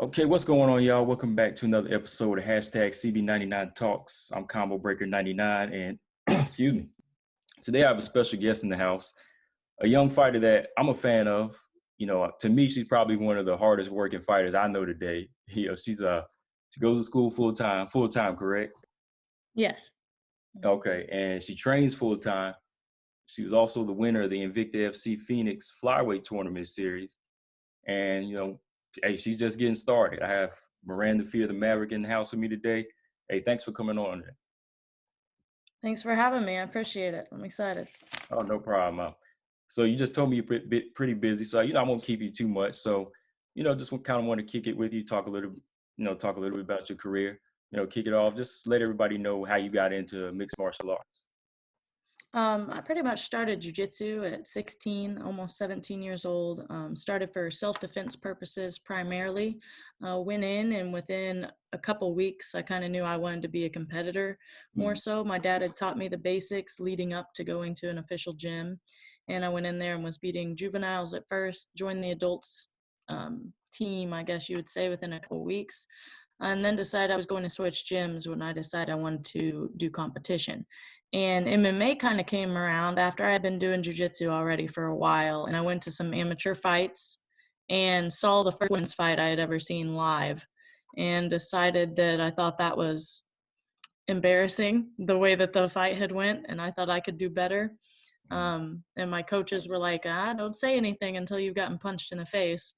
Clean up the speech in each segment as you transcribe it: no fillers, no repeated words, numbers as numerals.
Okay, what's going on, y'all? Welcome back to another episode of hashtag CB99 Talks. I'm Combo Breaker 99, and excuse me. Today I have a special guest in the house, a young fighter that I'm a fan of. You know, to me, she's probably one of the hardest working fighters I know today. She goes to school full time, correct? Yes. Okay, and she trains full time. She was also the winner of the Invicta FC Phoenix flyweight tournament series. And, hey, she's just getting started. I have Miranda the Maverick in the house with me today. Hey, thanks for coming on. Thanks for having me. I appreciate it. I'm excited. Oh, no problem. So you just told me you're pretty busy. So, I won't keep you too much. So, just kind of want to kick it with you, talk a little bit about your career, kick it off. Just let everybody know how you got into mixed martial arts. I pretty much started jiu-jitsu at 16, almost 17 years old. Started for self-defense purposes primarily. Went in, and within a couple weeks, I kind of knew I wanted to be a competitor more so. My dad had taught me the basics leading up to going to an official gym. And I went in there and was beating juveniles at first, joined the adults team, I guess you would say, within a couple weeks. And then decided I was going to switch gyms when I decided I wanted to do competition. And MMA kind of came around after I had been doing jiu-jitsu already for a while. And I went to some amateur fights and saw the first women's fight I had ever seen live and decided that I thought that was embarrassing, the way that the fight had went, and I thought I could do better. And my coaches were like, don't say anything until you've gotten punched in the face.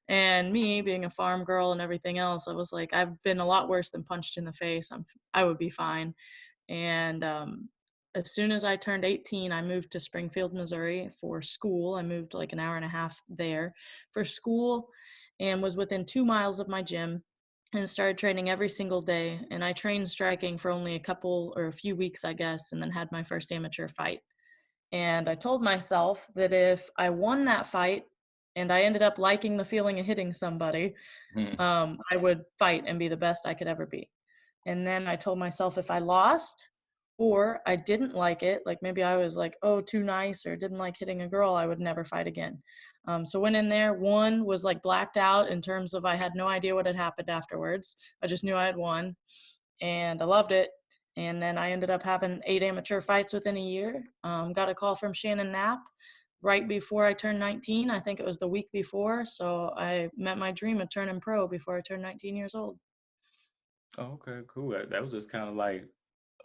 And me being a farm girl and everything else, I was like, I've been a lot worse than punched in the face. I would be fine. And as soon as I turned 18, I moved to Springfield, Missouri for school. I moved like an hour and a half there for school and was within 2 miles of my gym and started training every single day. And I trained striking for only a few weeks, I guess, and then had my first amateur fight. And I told myself that if I won that fight and I ended up liking the feeling of hitting somebody, I would fight and be the best I could ever be. And then I told myself if I lost or I didn't like it, like maybe I was like, oh, too nice or didn't like hitting a girl, I would never fight again. So went in there, one was like blacked out in terms of I had no idea what had happened afterwards. I just knew I had won and I loved it. And then I ended up having 8 amateur fights within a year. Got a call from Shannon Knapp right before I turned 19. I think it was the week before. So I met my dream of turning pro before I turned 19 years old. Oh, okay, cool. That was just kind of like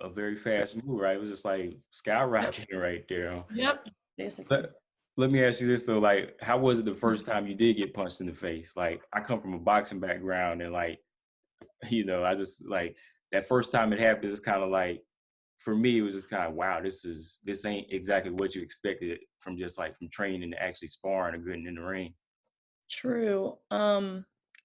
a very fast move, right? It was just like skyrocketing right there. Yep, basically. Let me ask you this though, like, how was it the first time you did get punched in the face? Like, I come from a boxing background, and like, I just like that first time it happened. It's kind of like, for me, it was just kind of wow. This ain't exactly what you expected from from training to actually sparring or getting in the ring. True.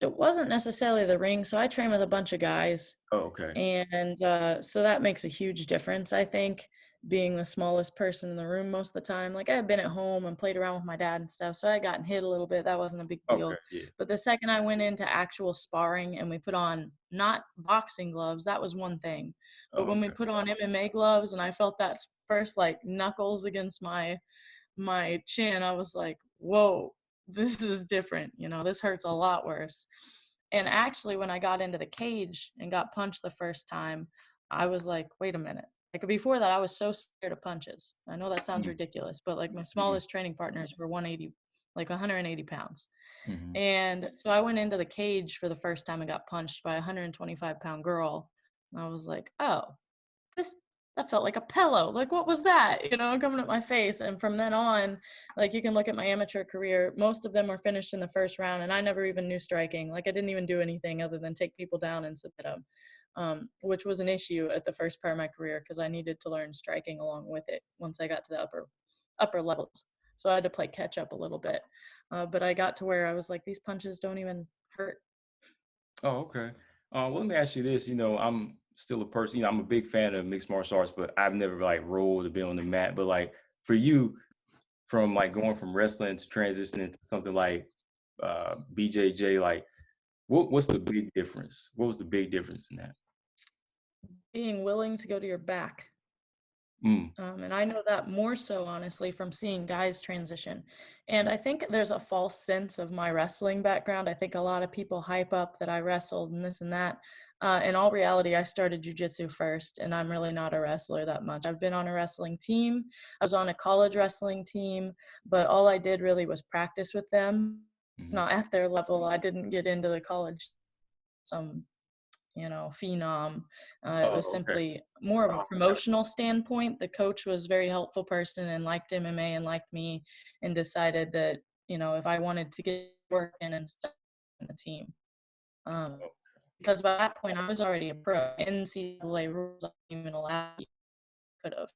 It wasn't necessarily the ring. So I train with a bunch of guys. Oh, okay. And so that makes a huge difference, I think, being the smallest person in the room most of the time. Like I had been at home and played around with my dad and stuff, so I got hit a little bit. That wasn't a big Okay. deal. Yeah. But the second I went into actual sparring and we put on not boxing gloves, that was one thing. But Oh, when we okay. put on MMA gloves and I felt that first like knuckles against my chin, I was like, whoa, this is different. This hurts a lot worse. And actually, when I got into the cage and got punched the first time, I was like, wait a minute. Like before that, I was so scared of punches. I know that sounds ridiculous, but like my smallest training partners were 180 pounds. Mm-hmm. And so I went into the cage for the first time and got punched by a 125-pound girl. And I was like, oh, this that felt like a pillow. Like, what was that? Coming at my face. And from then on, like you can look at my amateur career, most of them were finished in the first round, and I never even knew striking. Like I didn't even do anything other than take people down and submit them, which was an issue at the first part of my career because I needed to learn striking along with it once I got to the upper levels. So I had to play catch up a little bit. But I got to where I was like, these punches don't even hurt. Oh, okay. Well, let me ask you this. I'm still a person. I'm a big fan of mixed martial arts, but I've never like rolled or been on the mat. But like for you, from like going from wrestling to transitioning to something like BJJ, like what's the big difference? What was the big difference in that? Being willing to go to your back. Mm. And I know that more so, honestly, from seeing guys transition. And I think there's a false sense of my wrestling background. I think a lot of people hype up that I wrestled and this and that. In all reality, I started jujitsu first, and I'm really not a wrestler that much. I've been on a wrestling team. I was on a college wrestling team, but all I did really was practice with them, Mhm. not at their level. I didn't get into the college some phenom. It was Oh, okay. simply more of a promotional standpoint. The coach was a very helpful person and liked MMA and liked me, and decided that, if I wanted to get work in and stuff in the team. Because by that point I was already a pro. NCAA rules don't even allow you, could have.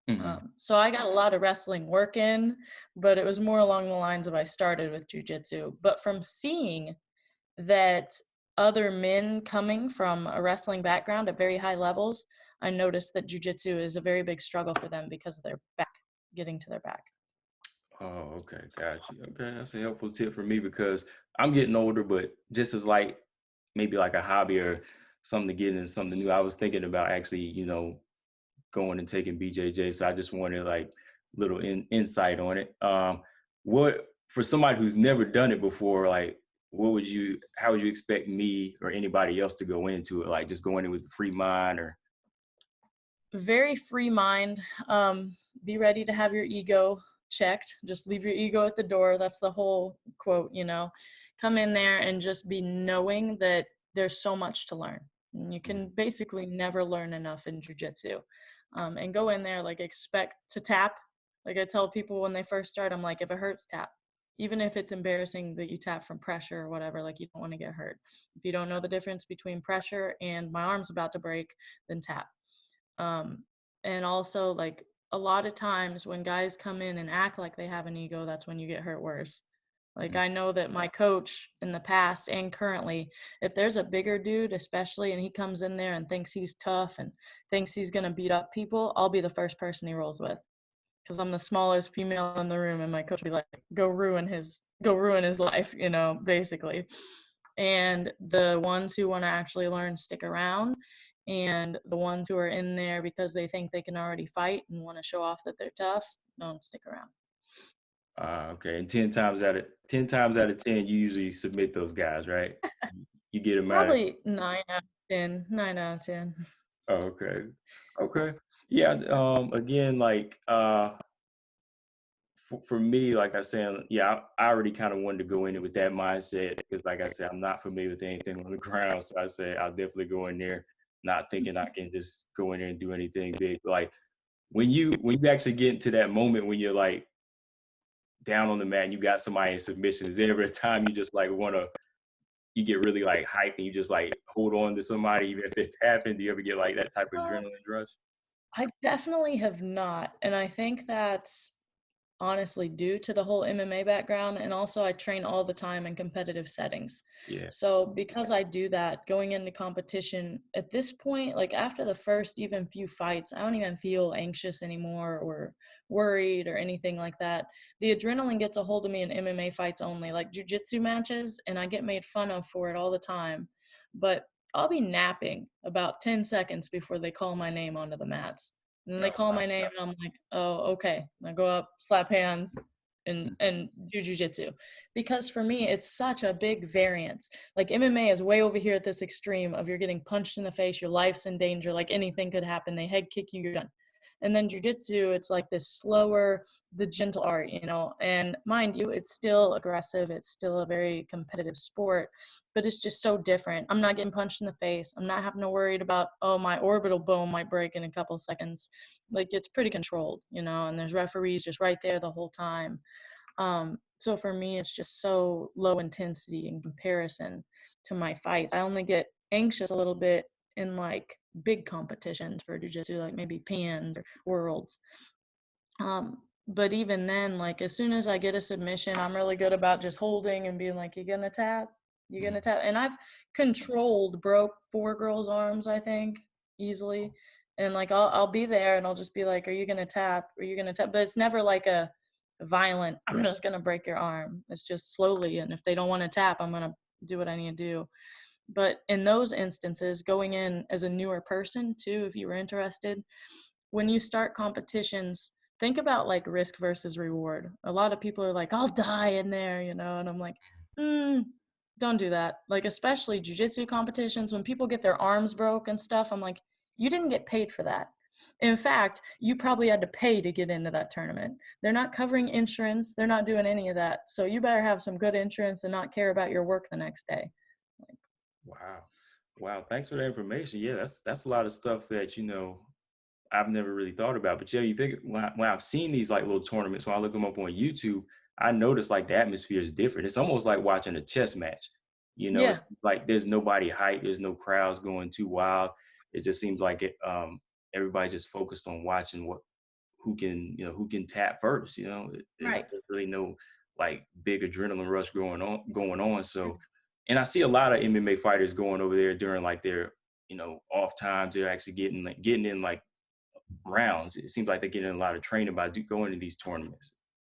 Mhm. So I got a lot of wrestling work in, but it was more along the lines of I started with jujitsu. But from seeing that other men coming from a wrestling background at very high levels, I noticed that jujitsu is a very big struggle for them because of their back, getting to their back. Oh, okay, got you. Okay, that's a helpful tip for me because I'm getting older, but just as like maybe like a hobby or something to get into something new. I was thinking about actually, going and taking BJJ. So I just wanted like little insight on it. What for somebody who's never done it before, like how would you expect me or anybody else to go into it? Like just going in with a free mind or Very free mind. Be ready to have your ego checked. Just leave your ego at the door. That's the whole quote. Come in there and just be knowing that there's so much to learn. And you Mhm. can basically never learn enough in jujitsu. And go in there, like, expect to tap. Like I tell people when they first start, I'm like, if it hurts, tap. Even if it's embarrassing that you tap from pressure or whatever, like, you don't want to get hurt. If you don't know the difference between pressure and my arm's about to break, then tap. um, and also, like, a lot of times when guys come in and act like they have an ego, that's when you get hurt worse. Like, Mhm. I know that my coach in the past and currently, if there's a bigger dude especially and he comes in there and thinks he's tough and thinks he's going to beat up people, I'll be the first person he rolls with, because I'm the smallest female in the room, and my coach will be like, go ruin his life, basically. And the ones who want to actually learn stick around, and the ones who are in there because they think they can already fight and want to show off that they're tough don't stick around. Okay. And 10 times out of 10, you usually submit those guys, right? You get them out of Probably 9 out of 10. 9 out of 10. Oh, okay. Okay. Yeah. Again, like for me, like I said, yeah, I already kind of wanted to go in it with that mindset because, like I said, I'm not familiar with anything on the ground. So I said I'll definitely go in there, not thinking I can just go in there and do anything big. Like when you actually get into that moment when you're like down on the mat and you got somebody in submission, is there ever a time you just like you get really like hyped and you just like hold on to somebody even if it happened? Do you ever get like that type of Uh, adrenaline rush? I definitely have not. And I think that's honestly due to the whole MMA background. And also, I train all the time in competitive settings. Yeah. So because I do that, going into competition at this point, like after the first even few fights, I don't even feel anxious anymore or worried or anything like that. The adrenaline gets a hold of me in MMA fights only, like jujitsu matches, and I get made fun of for it all the time. But I'll be napping about 10 seconds before they call my name onto the mats. And then No. they call my name and I'm like, oh, okay. I go up, slap hands, and do jujitsu. Because for me, it's such a big variance. Like, MMA is way over here at this extreme of you're getting punched in the face, your life's in danger, like anything could happen. They head kick you, you're done. And then jujitsu, it's like this slower, the gentle art. And mind you, it's still aggressive. It's still a very competitive sport, but it's just so different. I'm not getting punched in the face. I'm not having to worry about, oh, my orbital bone might break in a couple of seconds. Like, it's pretty controlled, and there's referees just right there the whole time. So for me, it's just so low intensity in comparison to my fights. I only get anxious a little bit in like big competitions for jiu-jitsu, like maybe pans or worlds. But even then, like, as soon as I get a submission, I'm really good about just holding and being like, you gonna tap? You gonna Mhm. tap? And I've broke 4 girls' arms, I think, easily. And like, I'll be there and I'll just be like, are you gonna tap? Are you gonna tap? But it's never like a violent, I'm just gonna break your arm. It's just slowly. And if they don't want to tap, I'm gonna do what I need to do. But in those instances, going in as a newer person too, if you were interested, when you start competitions, think about like risk versus reward. A lot of people are like, I'll die in there, you know, and I'm like, don't do that. Like, especially jujitsu competitions, when people get their arms broke and stuff, I'm like, you didn't get paid for that. In fact, you probably had to pay to get into that tournament. They're not covering insurance. They're not doing any of that. So you better have some good insurance and not care about your work the next day. Wow. Wow. Thanks for the information. Yeah, that's a lot of stuff that, I've never really thought about. But yeah, you think when I've seen these like little tournaments, when I look them up on YouTube, I notice like the atmosphere is different. It's almost like watching a chess match. Yeah, It's like there's nobody hype, there's no crowds going too wild. It just seems like everybody's just focused on watching who can tap first. right. There's really no like big adrenaline rush going on. So, and I see a lot of MMA fighters going over there during like their off times. They're actually getting in like rounds. It seems like they're getting a lot of training by going to these tournaments.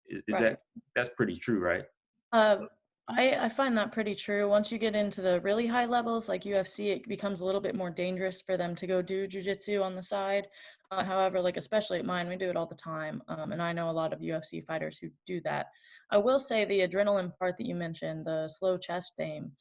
Is Right. that's pretty true, right? Uh, I find that pretty true. Once you get into the really high levels, like UFC, it becomes a little bit more dangerous for them to go do jujitsu on the side. However, like especially at mine, we do it all the time, and I know a lot of UFC fighters who do that. I will say the adrenaline part that you mentioned, the slow chest aim,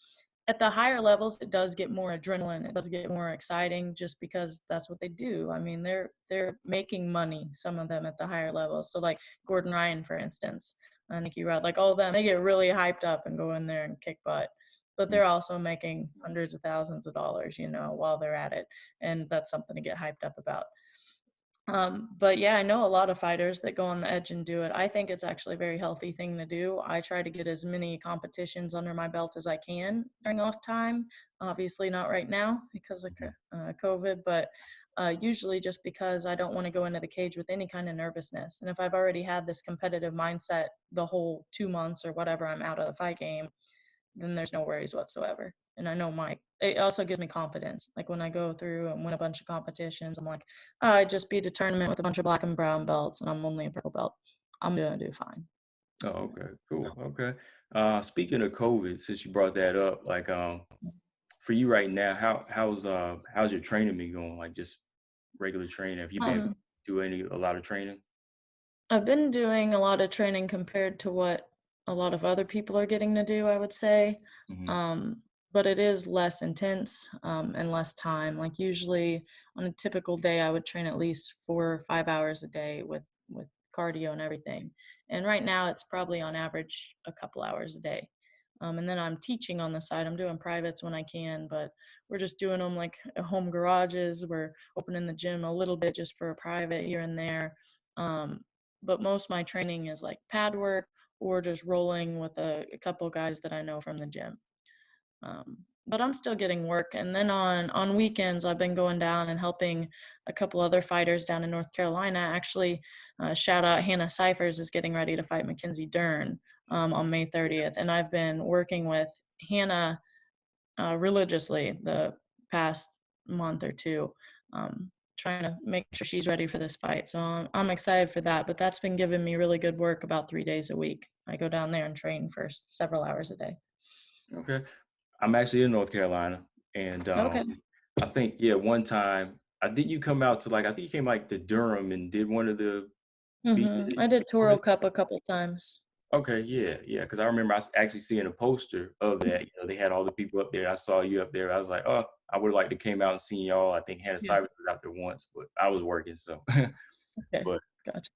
at the higher levels, it does get more adrenaline. It does get more exciting just because that's what they do. I mean, they're making money, some of them at the higher levels. So like Gordon Ryan, for instance, Nikki Rod, like all of them, they get really hyped up and go in there and kick butt. But they're also making hundreds of thousands of dollars, while they're at it. And that's something to get hyped up about. But yeah, I know a lot of fighters that go on the edge and do it. I think it's actually a very healthy thing to do. I try to get as many competitions under my belt as I can during off time. Obviously, not right now because of COVID, but usually just because I don't want to go into the cage with any kind of nervousness. And if I've already had this competitive mindset the whole 2 months or whatever I'm out of the fight game, then there's no worries whatsoever. And I know it also gives me confidence. Like when I go through and win a bunch of competitions, I'm like, oh, I just beat a tournament with a bunch of black and brown belts and I'm only a purple belt. I'm going to do fine. Oh, okay, cool. Okay. Speaking of COVID, since you brought that up, like for you right now, how's your training been going? Like just regular training? Have you been Um, doing a lot of training? I've been doing a lot of training compared to what a lot of other people are getting to do, I would say. Hmm. Um, but it is less intense and less time. Like usually on a typical day, I would train at least 4 or 5 hours a day with cardio and everything. And right now, it's probably on average a couple hours a day. And then I'm teaching on the side. I'm doing privates when I can, but we're just doing them like at home garages. We're opening the gym a little bit just for a private here and there. Um, but most of my training is like pad work or just rolling with a couple guys that I know from the gym. But I'm still getting work. And then on weekends, I've been going down and helping a couple other fighters down in North Carolina. Actually, shout out Hannah Cyphers is getting ready to fight Mackenzie Dern on May 30th. And I've been working with Hannah religiously the past month or two, trying to make sure she's ready for this fight. So I'm excited for that. But that's been giving me really good work about 3 days a week. I go down there and train for several hours a day. Okay. I'm actually in North Carolina, and Okay. I think yeah, one time I think you come out to like I think you came like to Durham and did one of the I BJJ did Toro tournaments. Cup a couple times. Okay, yeah, yeah, because I remember actually seeing a poster of that. They had all the people up there. I saw you up there. I was like, oh, I would have liked to came out and seen y'all. I think Hannah Yeah. Cybers was out there once, but I was working, so. Okay. but Gotcha.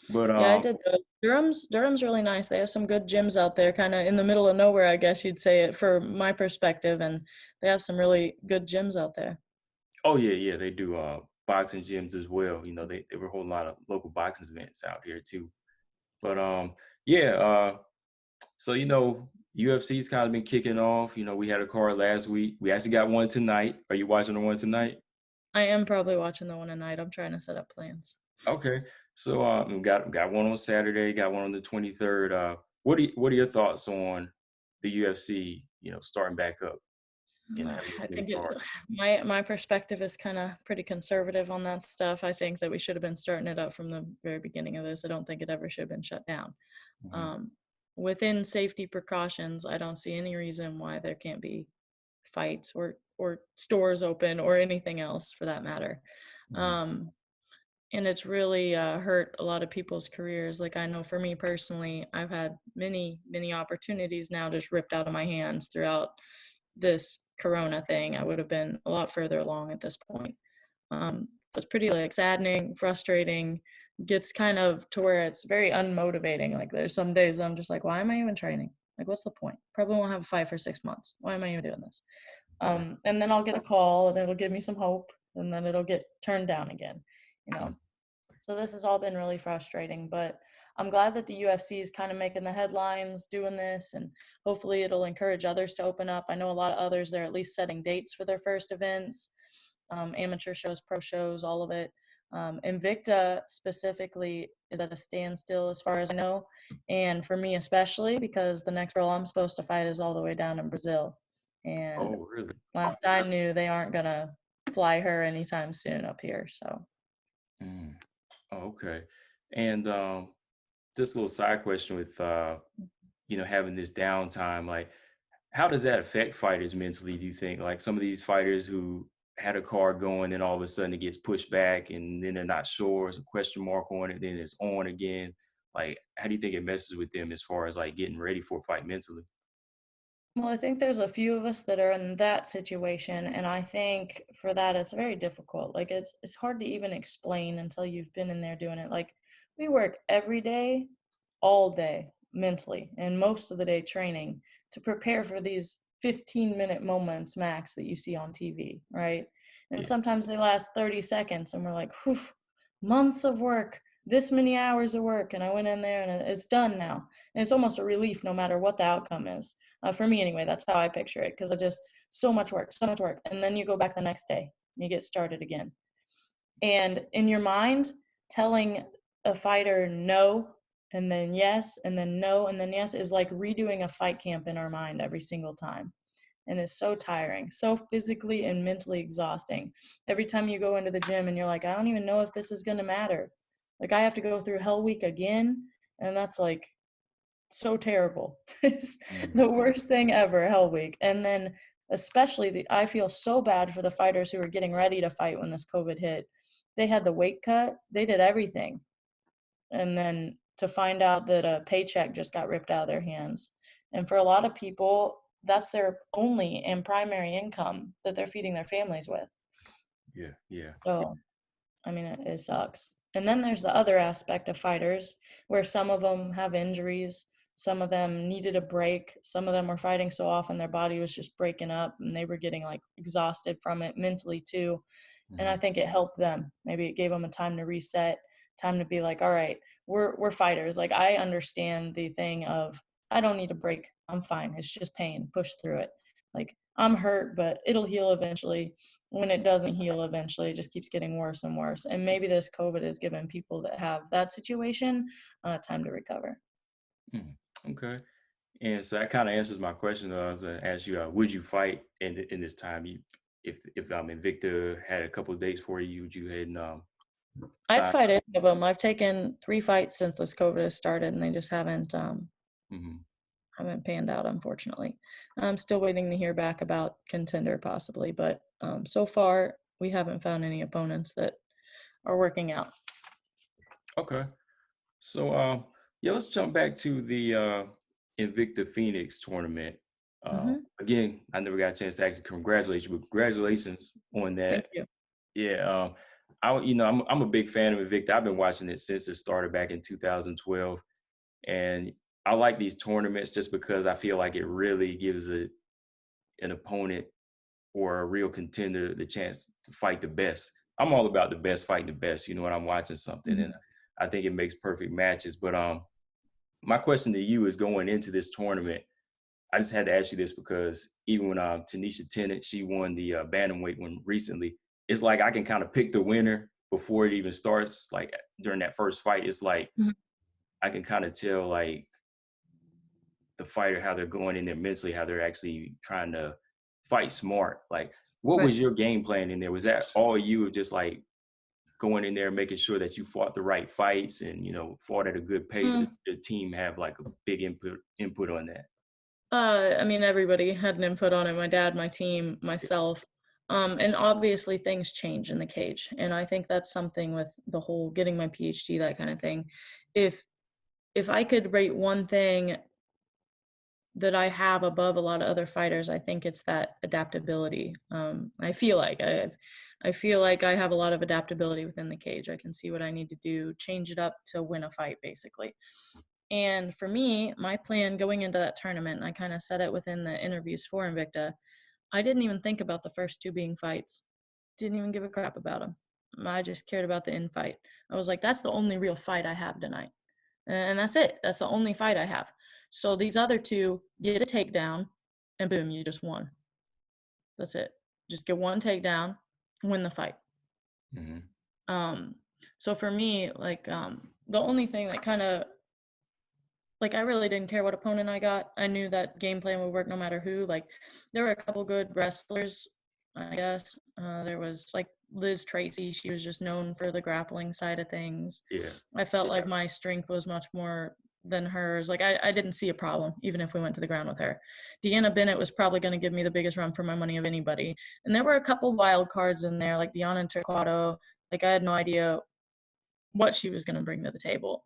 but Yeah, I did those. Durham's really nice. They have some good gyms out there, kind of in the middle of nowhere, I guess you'd say it for my perspective, and they have some really good gyms out there. oh yeah, yeah, they do boxing gyms as well. They were holding a lot of local boxing events out here too. But yeah, so UFC's kind of been kicking off. We had a card last week. We actually got one tonight. Are you watching the one tonight? I am probably watching the one tonight. I'm trying to set up plans. Okay. So we got one on Saturday, got one on the 23rd. What are your thoughts on the UFC, starting back up and having this I new think card? my perspective is kind of pretty conservative on that stuff. I think that we should have been starting it up from the very beginning of this. I don't think it ever should have been shut down. Hmm. Um, Within safety precautions, I don't see any reason why there can't be fights or stores open or anything else for that matter. Hmm. Um, And it's really hurt a lot of people's careers. Like I know for me personally, I've had many opportunities now just ripped out of my hands throughout this Corona thing. I would have been a lot further along at this point. So it's pretty like saddening, frustrating, gets kind of to where it's very unmotivating. Like there's some days I'm just like, why am I even training? Like, what's the point? Probably won't have a fight for 6 months. Why am I even doing this? And then I'll get a call and it'll give me some hope, and then it'll get turned down again, you know. So this has all been really frustrating, but I'm glad that the UFC is kind of making the headlines doing this, and hopefully it'll encourage others to open up. I know a lot of others, they're at least setting dates for their first events, amateur shows, pro shows, all of it. Invicta specifically is at a standstill as far as I know, and for me especially because the next girl I'm supposed to fight is all the way down in Brazil. And Oh, really? last I knew, they aren't going to fly her anytime soon up here, so. Mm. Oh, okay. And just a little side question with having this downtime, like how does that affect fighters mentally, do you think? Like some of these fighters who had a card going, then all of a sudden it gets pushed back and then they're not sure, there's a question mark on it, then it's on again. Like, how do you think it messes with them as far as like getting ready for a fight mentally? Well, I think there's a few of us that are in that situation, and I think for that it's very difficult. Like it's hard to even explain until you've been in there doing it. Like we work every day, all day, mentally, and most of the day training to prepare for these 15-minute moments max that you see on TV, right? And Yeah. sometimes they last 30 seconds, and we're like, whew, months of work, this many hours of work, and I went in there and it's done now. And it's almost a relief no matter what the outcome is. For me anyway, that's how I picture it, because I just so much work, so much work, and then you go back the next day and you get started again. And in your mind, telling a fighter no and then yes and then no and then yes is like redoing a fight camp in our mind every single time. And it's so tiring, so physically and mentally exhausting. Every time you go into the gym and you're like, I don't even know if this is going to matter. Like I have to go through Hell Week again, and that's like so terrible. It's Mm. the worst thing ever, Hell Week. And then especially I feel so bad for the fighters who were getting ready to fight when this COVID hit. They had the weight cut, they did everything. And then to find out that a paycheck just got ripped out of their hands. And for a lot of people, that's their only and primary income that they're feeding their families with. Yeah. Yeah. So I mean, it sucks. And then there's the other aspect of fighters where some of them have injuries, some of them needed a break, some of them were fighting so often their body was just breaking up and they were getting like exhausted from it mentally too. And I Hmm. think it helped them. Maybe it gave them a time to reset, time to be like, all right, we're fighters. Like I understand the thing of I don't need a break. I'm fine. It's just pain. Push through it. Like I'm hurt, but it'll heal eventually. When it doesn't heal eventually, it just keeps getting worse and worse. And maybe this COVID has given people that have that situation time to recover. Mm. Okay. And so that kind of answers my question. I was going to ask you, would you fight in this time? If Invicta had a couple of dates for you, would you head and I'd sign? fight any of them. I've taken 3 fights since this COVID has started, and they just Hmm. haven't panned out, unfortunately. I'm still waiting to hear back about contender possibly, but so far we haven't found any opponents that are working out. Okay. So, yeah, let's jump back to the Invicta Phoenix tournament. Again, I never got a chance to actually congratulate you, but congratulations on Thank that. you. Yeah, I'm a big fan of Invicta. I've been watching it since it started back in 2012, and I like these tournaments just because I feel like it really gives an opponent or a real contender the chance to fight the best. I'm all about the best fighting the best, when I'm watching something, and Mhm. I think it makes perfect matches. But my question to you is going into this tournament. I just had to ask you this because even when Tanisha Tennant, she won the bantamweight one recently, it's like I can kind of pick the winner before it even starts. Like during that first fight, it's like Mhm. I can kind of tell like the fighter how they're going in there mentally, how they're actually trying to fight smart. Like, what Right. was your game plan in there? Was that all you just like going in there, making sure that you fought the right fights and fought at a good pace? Or Mm. did the team have like a big input on that? I mean, everybody had an input on it. My dad, my team, myself. And obviously things change in the cage. And I think that's something with the whole getting my PhD, that kind of thing. If I could rate one thing that I have above a lot of other fighters, I think it's that adaptability. I feel like I have a lot of adaptability within the cage. I can see what I need to do, change it up to win a fight, basically. And for me, my plan going into that tournament, and I kind of said it within the interviews for Invicta, I didn't even think about the first two being fights. Didn't even give a crap about them. I just cared about the in fight. I was like, that's the only real fight I have tonight. And that's it. That's the only fight I have. So these other two, get a takedown, and boom, you just won. That's it. Just get one takedown, win the fight. So for me, like, the only thing that kind of, like, I really didn't care what opponent I got. I knew that game plan would work no matter who. Like, there were a couple good wrestlers, I guess. There was, like, Liz Tracy. She was just known for the grappling side of things. Yeah. I felt like my strength was much more than hers. Like, I didn't see a problem, even if we went to the ground with her. Deanna Binet was probably going to give me the biggest run for my money of anybody. And there were a couple wild cards in there, like Deanna Turquato. Like, I had no idea what she was going to bring to the table.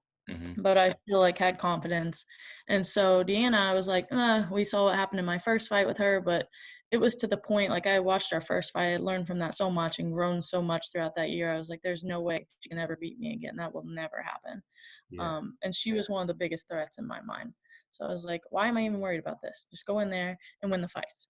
But I feel like had confidence. And so Deanna, I was like, we saw what happened in my first fight with her, but it was to the point, like, I watched our first fight. I learned from that so much and grown so much throughout that year. I was like, there's no way she can ever beat me again. That will never happen. Yeah. And she was one of the biggest threats in my mind. So I was like, why am I even worried about this? Just go in there and win the fights.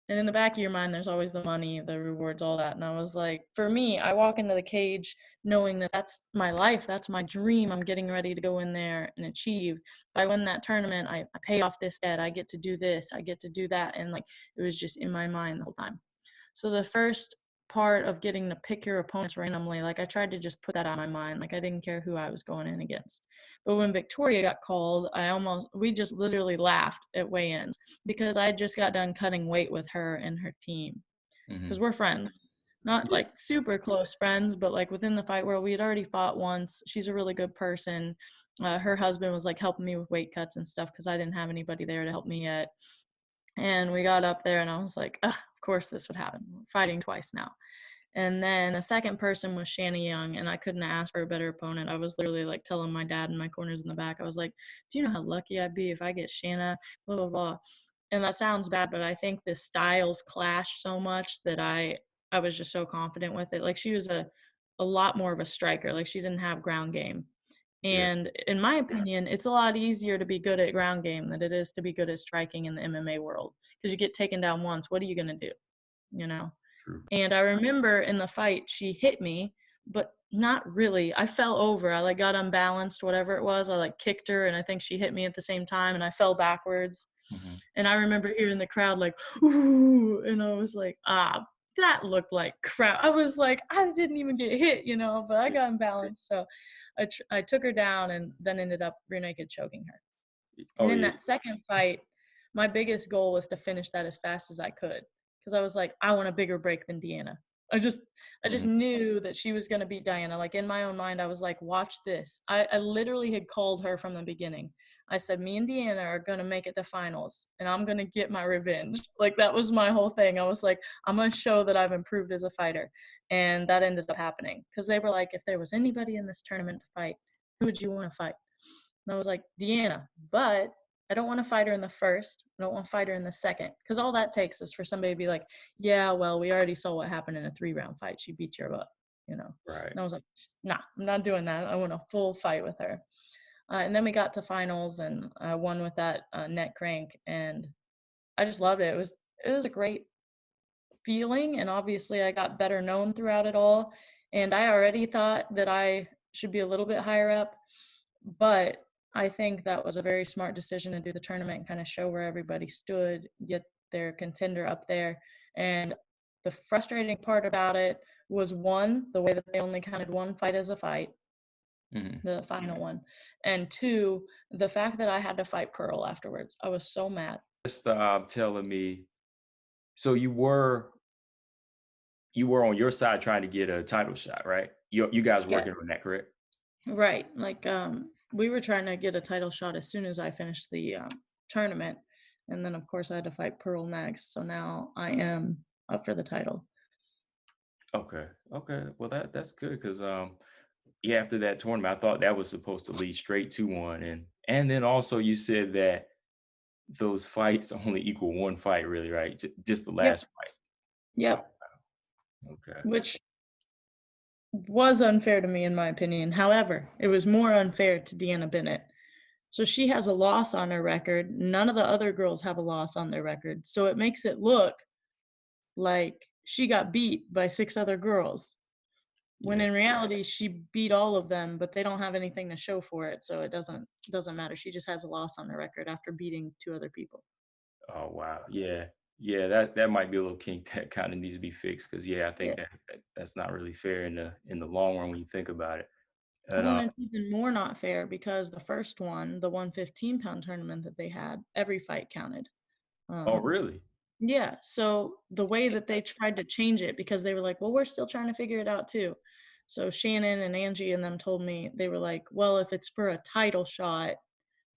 And in the back of your mind, there's always the money, the rewards, all that. And I was like, for me, I walk into the cage knowing that that's my life. That's my dream. I'm getting ready to go in there and achieve. If I win that tournament, I pay off this debt. I get to do this. I get to do that. And, like, it was just in my mind the whole time. So the first part of getting to pick your opponents randomly, like, I tried to just put that out of my mind. Like, I didn't care who I was going in against. But when Victoria got called, we just literally laughed at weigh-ins because I just got done cutting weight with her and her team, because we're friends. Not like super close friends, but like within the fight world, we had already fought once. She's a really good person. Her husband was like helping me with weight cuts and stuff because I didn't have anybody there to help me yet. And we got up there and I was like, of course this would happen. We're fighting twice now. And then the second person was Shanna Young, and I couldn't ask for a better opponent. I was literally like telling my dad in my corners in the back, I was like, do you know how lucky I'd be if I get Shanna, blah, blah, blah. And that sounds bad, but I think the styles clashed so much that I was just so confident with it. Like, she was a lot more of a striker. Like, she didn't have ground game. And in my opinion, it's a lot easier to be good at ground game than it is to be good at striking in the MMA world, because you get taken down once. What are you going to do? You know? True. And I remember in the fight, she hit me, but not really. I fell over. I like got unbalanced, whatever it was. I like kicked her, and I think she hit me at the same time, and I fell backwards. And I remember hearing the crowd like, ooh, and I was like, that looked like crap. I was like, I didn't even get hit, but I got unbalanced. So I took her down and then ended up rear naked choking her. And in that second fight, my biggest goal was to finish that as fast as I could, because I was like, I want a bigger break than Deanna. I just knew that she was going to beat Diana. Like, in my own mind, I was like, watch this. I literally had called her from the beginning. I said, me and Deanna are going to make it to finals, and I'm going to get my revenge. Like, that was my whole thing. I was like, I'm going to show that I've improved as a fighter. And that ended up happening, because they were like, if there was anybody in this tournament to fight, who would you want to fight? And I was like, Deanna, but I don't want to fight her in the first. I don't want to fight her in the second. Because all that takes is for somebody to be like, yeah, well, we already saw what happened in a 3-round fight. She beat your butt, Right. And I was like, nah, I'm not doing that. I want a full fight with her. And then we got to finals, and I won with that neck crank. And I just loved it. It was a great feeling. And obviously I got better known throughout it all. And I already thought that I should be a little bit higher up. But I think that was a very smart decision to do the tournament and kind of show where everybody stood, get their contender up there. And the frustrating part about it was, one, the way that they only counted one fight as a fight, the final one. And two, the fact that I had to fight Pearl afterwards. I was so mad. Just telling me, so you were on your side trying to get a title shot, right? You guys working on that, correct? Right. Like, we were trying to get a title shot as soon as I finished the tournament. And then, of course, I had to fight Pearl next. So now I am up for the title. Okay. Okay. Well, that's good because yeah, after that tournament, I thought that was supposed to lead straight to one, and then also you said that those fights only equal one fight, really, right? Just the Yep. last fight. Oh, Yep. okay. Which was unfair to me, in my opinion. However, it was more unfair to Deanna Binet. So she has a loss on her record. None of the other girls have a loss on their record. So it makes it look like she got beat by 6 other girls, when Yeah. in reality she beat all of them, but they don't have anything to show for it. So it doesn't matter. She just has a loss on her record after beating 2 other people. Oh wow. Yeah. Yeah. That might be a little kink that kind of needs to be fixed because yeah, I Yeah. think that's not really fair in the long run when you think about it. And Well, and it's even more not fair because the first one, the 115-pound tournament that they had, every fight counted. oh Um, really? yeah, so the way that they tried to change it, because they were like, "Well, we're still trying to figure it out too." So Shannon and Angie and them told me, they were like, "Well, if it's for a title shot,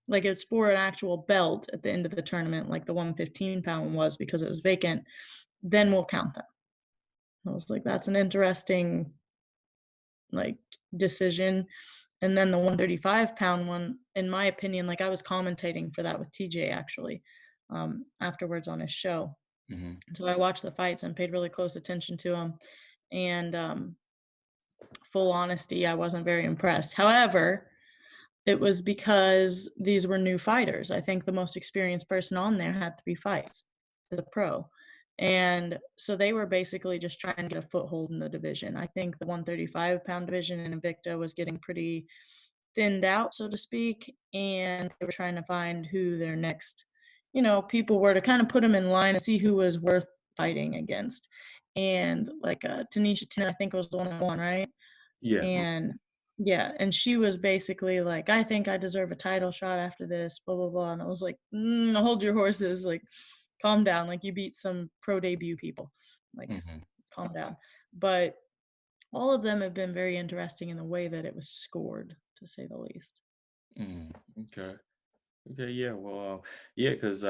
like it's for an actual belt at the end of the tournament, like the 115-pound one was because it was vacant, then we'll count them." I was like, "That's an interesting, like, decision." And then the 135-pound one, in my opinion, like, I was commentating for that with TJ actually, afterwards on his show. Hmm. So I watched the fights and paid really close attention to them. And full honesty, I wasn't very impressed. However, it was because these were new fighters. I think the most experienced person on there had 3 fights as a pro. And so they were basically just trying to get a foothold in the division. I think the 135-pound division in Invicta was getting pretty thinned out, so to speak, and they were trying to find who their next, people were to kind of put them in line and see who was worth fighting against. And like Tanisha Tin, I think was the one, right? Yeah. And yeah, and she was basically like, "I think I deserve a title shot after this, blah blah blah." And I was like, hold your horses, like, calm down. Like, you beat some pro debut people, like, Hmm. calm down. But all of them have been very interesting in the way that it was scored, to say the least. Mm, okay. Okay. Yeah. Well, yeah, because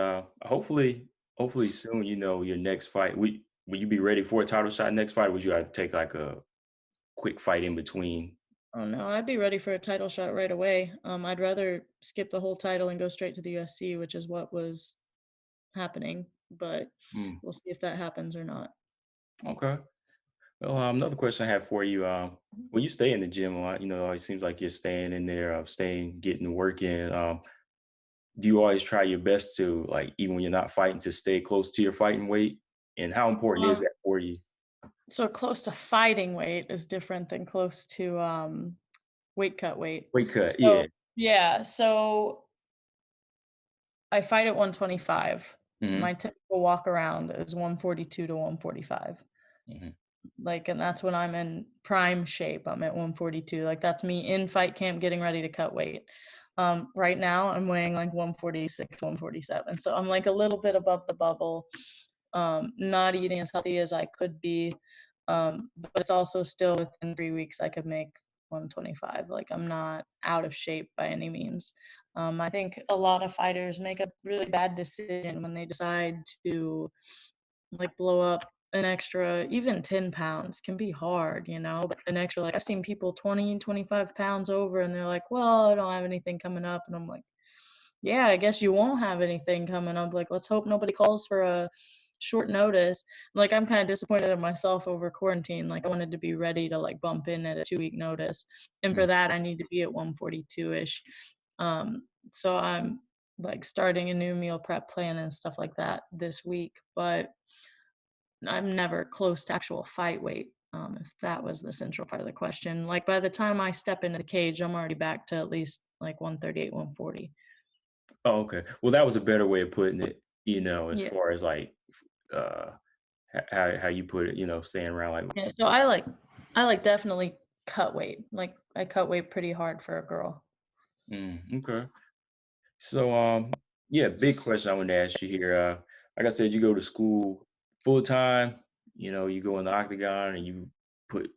hopefully soon, your next fight. Will you be ready for a title shot next fight? Or would you have to take like a quick fight in between? Oh no, I'd be ready for a title shot right away. I'd rather skip the whole title and go straight to the UFC, which is what was happening. But Mm, we'll see if that happens or not. okay. Well, another question I have for you. When you stay in the gym a lot, it seems like you're staying in there, getting the work in. Do you always try your best to, like, even when you're not fighting, to stay close to your fighting weight? And how important is Um, that for you? so close to fighting weight is different than close to weight cut weight. Weight cut, So yeah. yeah, so I fight at 125. Hmm. My typical walk around is 142 to 145. Hmm. Like, and that's when I'm in prime shape. I'm at 142. Like, that's me in fight camp getting ready to cut weight. Right now I'm weighing like 146, 147. So I'm like a little bit above the bubble. Not eating as healthy as I could be. But it's also still within 3 weeks I could make 125. Like, I'm not out of shape by any means. I think a lot of fighters make a really bad decision when they decide to, like, blow up an extra, even 10 pounds can be hard, but an extra, like, I've seen people 20, 25 pounds over and they're like, "Well, I don't have anything coming up." And I'm like, "Yeah, I guess you won't have anything coming up. Like, let's hope nobody calls for a short notice." Like, I'm kind of disappointed in myself over quarantine. Like, I wanted to be ready to, like, bump in at a 2-week notice. And for that, I need to be at 142-ish. So I'm, like, starting a new meal prep plan and stuff like that this week. But I'm never close to actual fight weight, if that was the central part of the question. Like, by the time I step into the cage, I'm already back to at least like 138, 140. Oh, okay. Well, that was a better way of putting it, as Yeah. far as like uh how you put it, staying around like. Yeah. So I like definitely cut weight. Like, I cut weight pretty hard for a girl. Okay. So, yeah, big question I want to ask you here. Like I said, you go to school full time. You go in the octagon and you put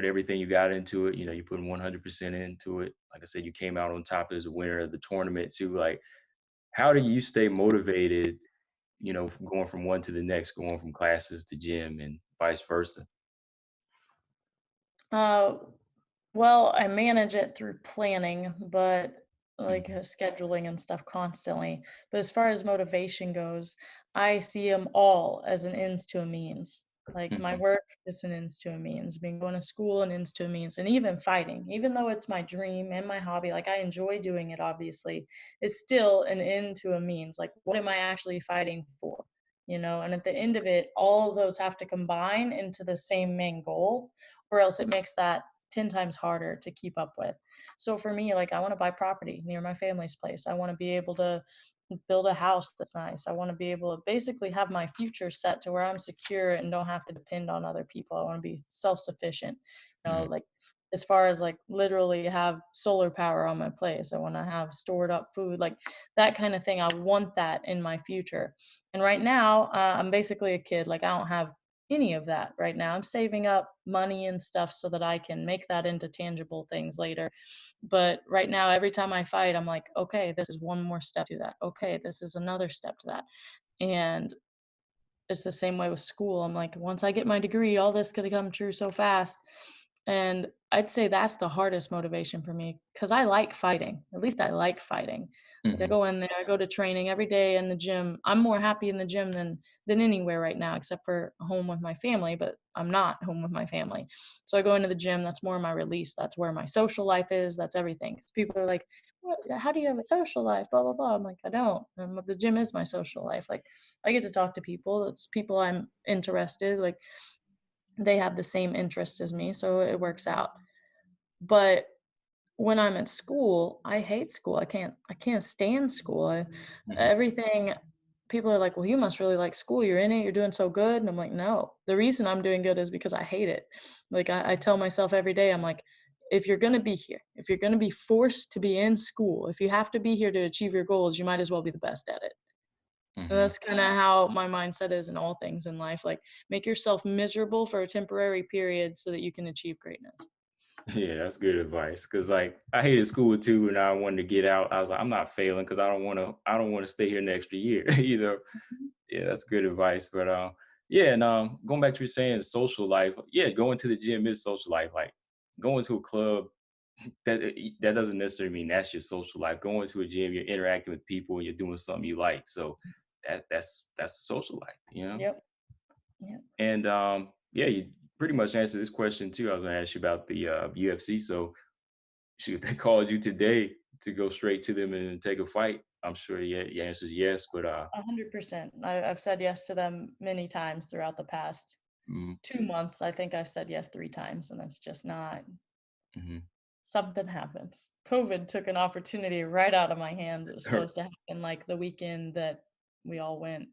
everything you got into it. You put 100% into it. Like I said, you came out on top as a winner of the tournament too. Like, how do you stay motivated going from one to the next, going from classes to gym and vice versa? Uh, well, I manage it through planning, but like Mhm, scheduling and stuff constantly. But as far as motivation goes, I see them all as an ends to a means. Like my mhm, work is an ends to a means, being going to school an ends to a means, and even fighting, even though it's my dream and my hobby, like I enjoy doing it, obviously, is still an end to a means. Like, what am I actually fighting for? And at the end of it, all of those have to combine into the same main goal, or else it makes that 10 times harder to keep up with. So for me, like I want to buy property near my family's place. I want to be able to build a house that's nice. I want to be able to basically have my future set to where I'm secure and don't have to depend on other people. I want to be self-sufficient. mhm, Like as far as like literally have solar power on my place. I want to have stored up food, like that kind of thing. I want that in my future. And right now, I'm basically a kid. Like I don't have any of that right now. I'm saving up money and stuff so that I can make that into tangible things later. But right now, every time I fight, I'm like, okay, this is one more step to that. Okay, this is another step to that. And it's the same way with school. I'm like, once I get my degree, all this could come true so fast. And I'd say that's the hardest motivation for me because I like fighting. At least I like fighting. Like I mhm. go in there, I go to training every day in the gym. I'm more happy in the gym than anywhere right now, except for home with my family. But I'm not home with my family, so I go into the gym. That's more my release. That's where my social life is. That's everything. 'Cause people are like, what, how do you have a social life? Blah blah blah. I'm like, I don't. The gym is my social life. Like I get to talk to people. It's people I'm interested. Like they have the same interests as me, so it works out. But when I'm at school, I hate school. I can't stand school. Mhm. Everything people are like, "Well, you must really like school. You're in it. You're doing so good." And I'm like, "No. The reason I'm doing good is because I hate it." Like I tell myself every day, I'm like, if you're going to be here, if you're going to be forced to be in school, if you have to be here to achieve your goals, you might as well be the best at it. And Mhm. that's kinda how my mindset is in all things in life, like, make yourself miserable for a temporary period so that you can achieve greatness. Yeah, that's good advice. Cause like I hated school too, and I wanted to get out. I was like, I'm not failing because I don't want to stay here an extra year. Mhm. Yeah, that's good advice. But yeah, and going back to you saying social life, yeah, going to the gym is social life. Like going to a club, that doesn't necessarily mean that's your social life. Going to a gym, you're interacting with people and you're doing something you like. So that's the social life. Yep, yep. And yeah, you pretty much answered this question too. I was gonna ask you about the UFC. So shoot, if they called you today to go straight to them and take a fight, I'm sure yeah, your answer is yes. But 100%. I've said yes to them many times throughout the past mm, 2 months. I think I've said yes 3 times, and it's just not mhm. something happens. COVID took an opportunity right out of my hands. It was supposed to happen, like, the weekend that we all went,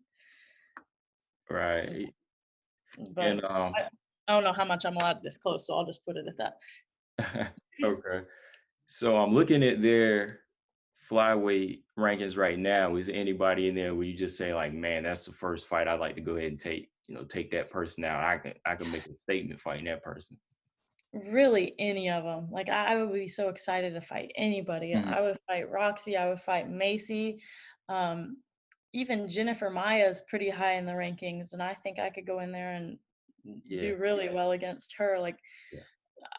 Right. And but I I don't know how much I'm allowed to disclose, so I'll just put it at that. okay. So I'm looking at their flyweight rankings right now. Is there anybody in there where you just say like, man, that's the first fight I'd like to go ahead and take, take that person out. I can make a statement fighting that person. Really, any of them. Like, I would be so excited to fight anybody. Mhm. I would fight Roxy, I would fight Macy, um, even Jennifer Maya's pretty high in the rankings, and I think I could go in there and Yeah. do really well against her. Like, Yeah.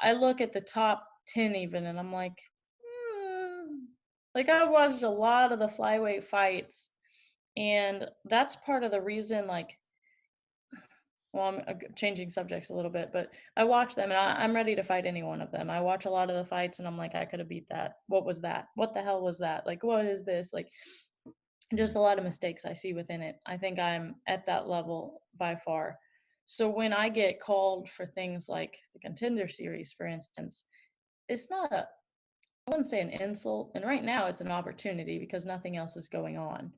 I look at the top 10 even, and I'm like, "Hmm." Like, I've watched a lot of the flyweight fights, and that's part of the reason, like well, I'm changing subjects a little bit, but I watch them and I'm ready to fight any one of them. I watch a lot of the fights and I'm like, I could have beat that. What was that? What the hell was that? Like, what is this? Like, just Mhm. a lot of mistakes I see within it. I think I'm at that level by far. So when I get called for things like the contender series, for instance, it's not a, I wouldn't say an insult. And right now it's an opportunity because nothing else is going on.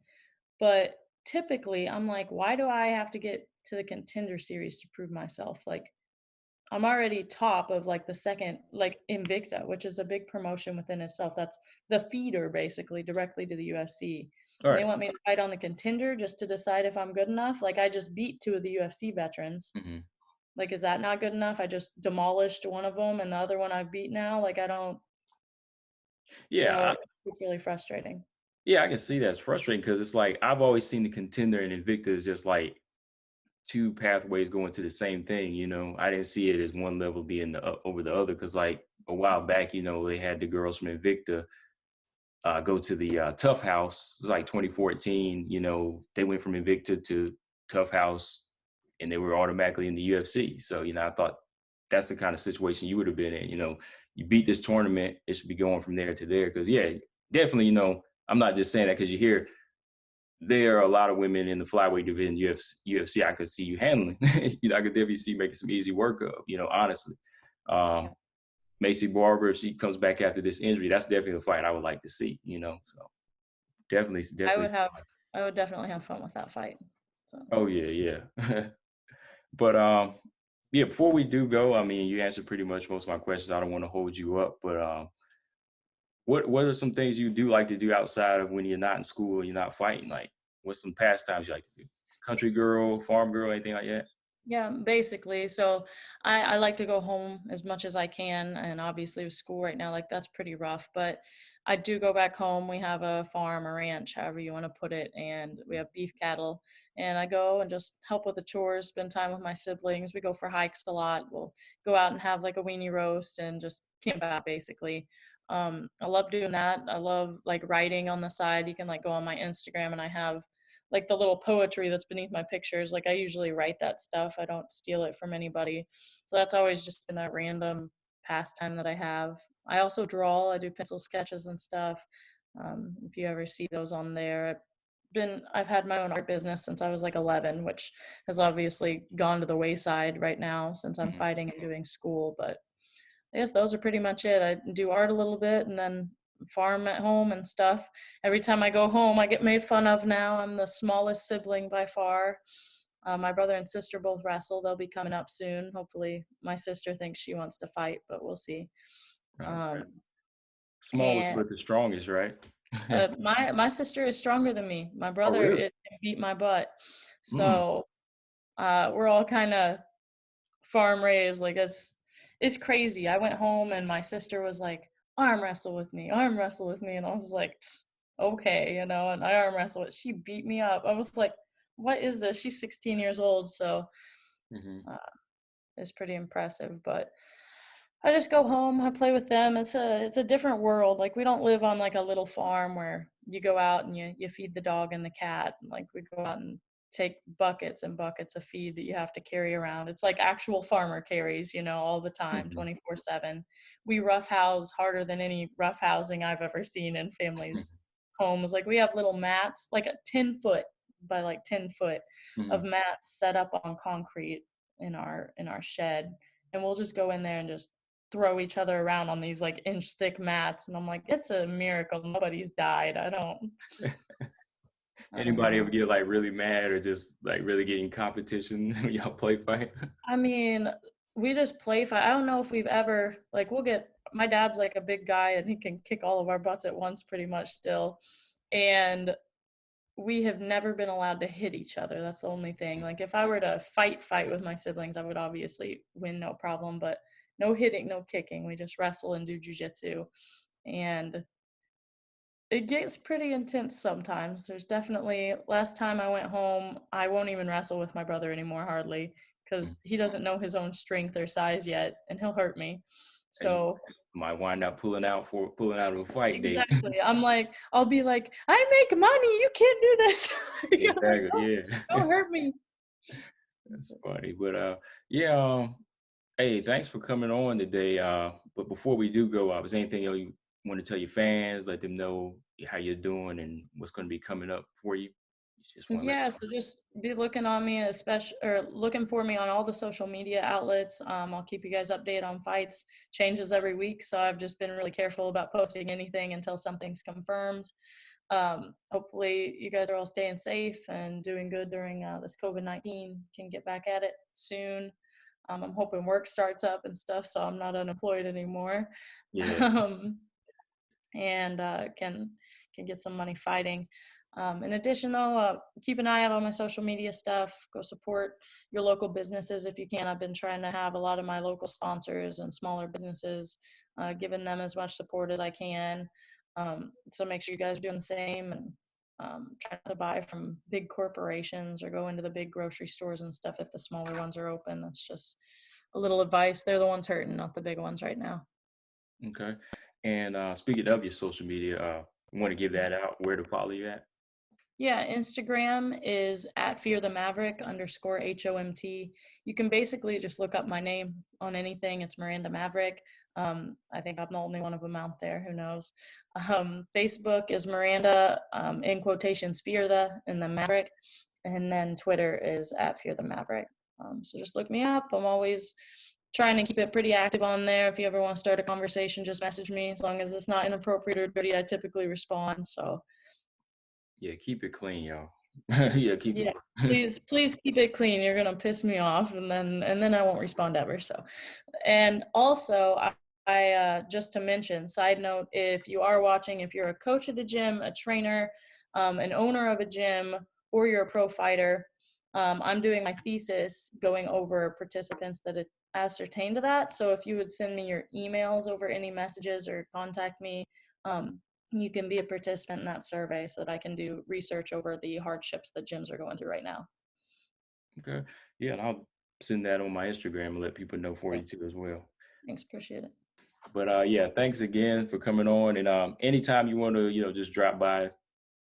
But typically, I'm like, why do I have to get to the contender series to prove myself? Like, I'm already top of like the second, like Invicta, which is a big promotion within itself. That's the feeder basically directly to the UFC. All And they right. want me to fight on the contender just to decide if I'm good enough. Like, I just beat 2 of the UFC veterans. Mhm. Like, is that not good enough? I just demolished one of them and the other one I've beat now. Like, I don't, Yeah, so it's really frustrating. Yeah, I can see that's frustrating because it's like I've always seen the Contender and Invicta as just like two pathways going to the same thing. I didn't see it as one level being over the other because like a while back, they had the girls from Invicta go to the Tough House. It was like 2014. They went from Invicta to Tough House, and they were automatically in the UFC. So I thought that's the kind of situation you would have been in. You beat this tournament, it should be going from there to there. Because yeah, definitely. I'm not just saying that because you hear there are a lot of women in the flyweight division UFC. I could see you handling. I could definitely see making some easy work of. Honestly. Yeah. Macy Barber, if she comes back after this injury, that's definitely a fight I would like to see. So definitely, I definitely. would have, I would definitely have fun with that fight. So. Oh yeah, yeah. But yeah. Before we do go, I mean, you answered pretty much most of my questions. I don't want to hold you up, but what are some things you do like to do outside of when you're not in school, you're not fighting? Like, what's some pastimes you like to do? Country girl, farm girl, anything like that? Yeah, basically. So I like to go home as much as I can. And obviously with school right now, like that's pretty rough. But I do go back home. We have a farm, a ranch, however you want to put it. And we have beef cattle. And I go and just help with the chores, spend time with my siblings. We go for hikes a lot. We'll go out and have like a weenie roast and just camp out basically. I love doing that. I love like writing on the side. You can like go on my Instagram and I have like the little poetry that's beneath my pictures. Like I usually write that stuff. I don't steal it from anybody. So that's always just been a random pastime that I have. I also draw. I do pencil sketches and stuff. If you ever see those on there, I've had my own art business since I was like 11, which has obviously gone to the wayside right now since I'm Mhm. fighting and doing school. But I guess those are pretty much it. I do art a little bit and then farm at home and stuff. Every time I go home, I get made fun of now. I'm the smallest sibling by far. My brother and sister both wrestle. They'll be coming up soon. Hopefully, my sister thinks she wants to fight, but we'll see. Okay. Um, Smallest and but the strongest, right? my sister is stronger than me. My Oh, brother really? it can beat my butt. Mm. So we're all kind of farm raised. Like it's crazy. I went home and my sister was like, arm wrestle with me, arm wrestle with me. And I was like, okay, and I arm wrestle it. She beat me up. I was like, what is this? She's 16 years old. So Hmm. uh, it's pretty impressive. But I just go home, I play with them. It's a different world. Like we don't live on like a little farm where you go out and you feed the dog and the cat. Like we go out and take buckets and buckets of feed that you have to carry around. It's like actual farmer carries, all the time, Hmm. 24/7. We roughhouse harder than any roughhousing I've ever seen in families' homes. Like we have little mats, like a 10 foot by like 10 foot of Hmm. mats set up on concrete in our shed, and we'll just go in there and just throw each other around on these like inch thick mats. And I'm like, it's a miracle nobody's died. I don't Anybody ever know. get like really mad or just like really getting competition when y'all play fight? I mean, we just play fight. I don't know if we've ever like we'll get my dad's like a big guy and he can kick all of our butts at once pretty much still. And we have never been allowed to hit each other. That's the only thing. Like if I were to fight with my siblings, I would obviously win no problem, but no hitting, no kicking. We just wrestle and do jujitsu. And it gets pretty intense sometimes. There's definitely last time I went home, I won't even wrestle with my brother anymore hardly Mm. because he doesn't know his own strength or size yet and he'll hurt me. And you So might wind up pulling out of a fight day. exactly. I'll be like, I make money, you can't do this. I'm like, Exactly. Yeah. don't hurt me. That's funny. But yeah, hey, thanks for coming on today. But before we do go, is there anything else you want to tell your fans, let them know how you're doing and what's going to be coming up for you? You just want to let Yeah, so just be looking on me, especially or looking for me on all the social media outlets. I'll keep you guys updated on fights. Changes every week, so I've just been really careful about posting anything until something's confirmed. Hopefully, you guys are all staying safe and doing good during this COVID-19. Can get back at it soon. I'm hoping work starts up and stuff, so I'm not unemployed anymore. yeah. Um, and can get some money fighting. In addition, though, keep an eye out on my social media stuff. Go support your local businesses if you can. I've been trying to have a lot of my local sponsors and smaller businesses, giving them as much support as I can. So make sure you guys are doing the same, and try not to buy from big corporations or go into the big grocery stores and stuff if the smaller ones are open. That's just a little advice. They're the ones hurting, not the big ones right now. Okay. And speaking of your social media, want to give that out, where to follow you at? Yeah, Instagram is at Fear the Maverick _HOMT. You can basically just look up my name on anything. It's Miranda Maverick. I think I'm the only one of them out there. Who knows? Facebook is Miranda, in quotations, Fear the, and the Maverick. And then Twitter is at Fear the Maverick. So just look me up. I'm always trying to keep it pretty active on there. If you ever want to start a conversation, just message me. As long as it's not inappropriate or dirty, I typically respond. So Yeah, keep it clean, y'all. Yeah, keep it yeah, clean. please keep it clean. You're gonna piss me off, and then I won't respond ever. So, and also I just to mention, side note, if you are watching, if you're a coach at a gym, a trainer, an owner of a gym, or you're a pro fighter, I'm doing my thesis going over participants that ascertained that. So if you would send me your emails over any messages or contact me, you can be a participant in that survey so that I can do research over the hardships that gyms are going through right now. Okay. Yeah, and I'll send that on my Instagram and let people know for you Thanks. too as well. Thanks. Appreciate it. But yeah, thanks again for coming on. And anytime you want to, just drop by,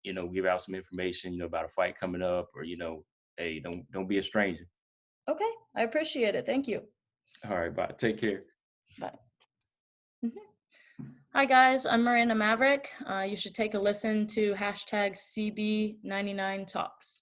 give out some information, about a fight coming up, or hey, don't be a stranger. Okay. I appreciate it. Thank you. All right, bye. Take care. Bye. Hi, guys. I'm Miranda Maverick. You should take a listen to #CB99Talks.